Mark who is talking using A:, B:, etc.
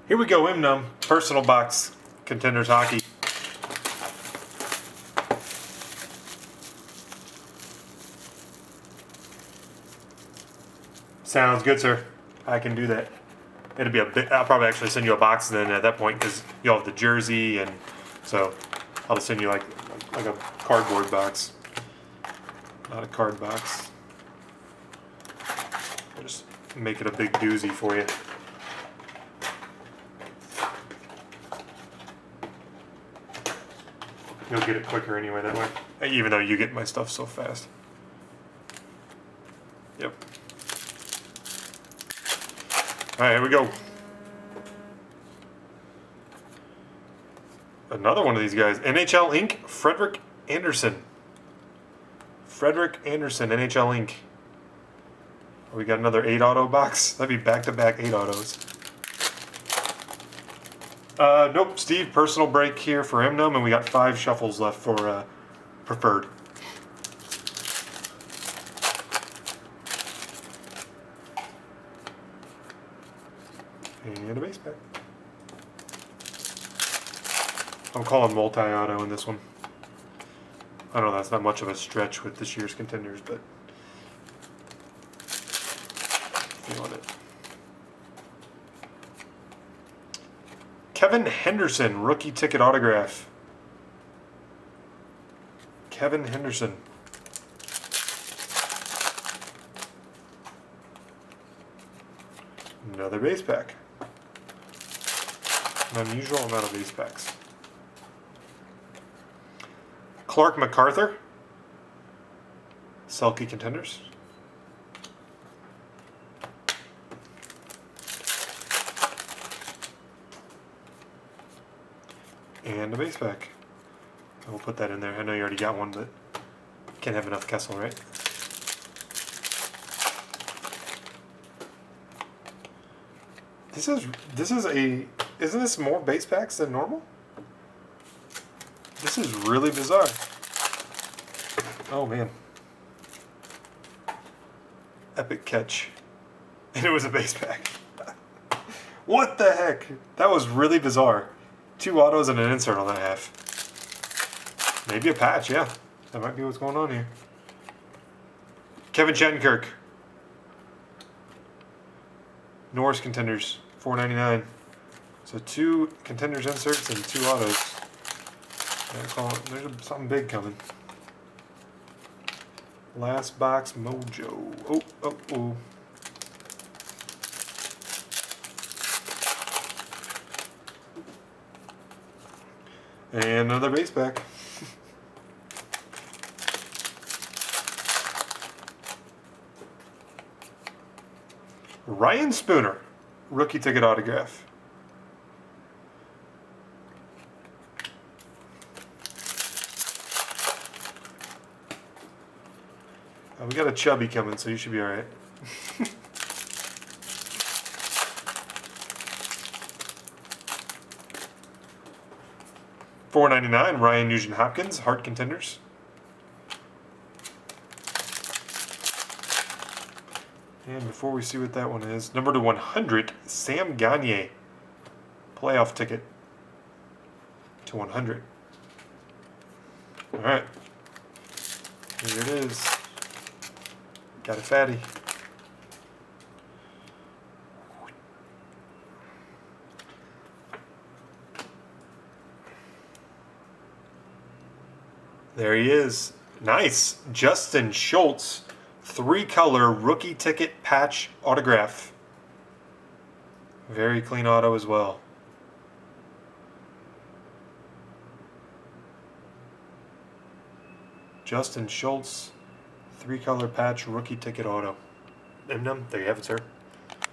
A: Here we go, mnum. Personal box. Contenders hockey. Sounds good, sir. I can do that. It'll be a bit. I'll probably actually send you a box then at that point because you'll have the jersey, and so I'll just send you like a cardboard box, not a card box. I'll just make it a big doozy for you. You'll get it quicker anyway that way, even though you get my stuff so fast. Yep. All right, here we go. Another one of these guys. NHL Inc. Frederick Anderson. Frederick Anderson, NHL Inc. We got another 8 auto box. That'd be back-to-back 8 autos. Nope, Steve, personal break here for mnum, and we got 5 shuffles left for preferred. And a base pack. I'm calling multi-auto in this one. I know that's not much of a stretch with this year's contenders, but feeling it. Kevin Henderson, rookie ticket autograph. Kevin Henderson. Another base pack. An unusual amount of base packs. Clark MacArthur. Selkie Contenders. And a base pack. We'll put that in there. I know you already got one, but can't have enough Kessel, right? Isn't this more base packs than normal? This is really bizarre. Oh man. Epic catch. And it was a base pack. What the heck? That was really bizarre. 2 autos and an insert on that half. Maybe a patch, yeah. That might be what's going on here. Kevin Shattenkirk. Norris Contenders, $4.99. So 2 Contenders inserts and 2 autos. There's something big coming. Last box mojo. Oh. And another base pack. Ryan Spooner, rookie ticket autograph. We got a chubby coming, so you should be all right. $4.99, Ryan Nugent-Hopkins, Hart Contenders. And before we see what that one is, number to 100, Sam Gagner, playoff ticket to 100. All right, here it is. Got a fatty. There he is. Nice. Justin Schultz, 3-color rookie ticket patch autograph. Very clean auto as well. Justin Schultz, 3-color patch rookie ticket auto. mnum, there you have it, sir.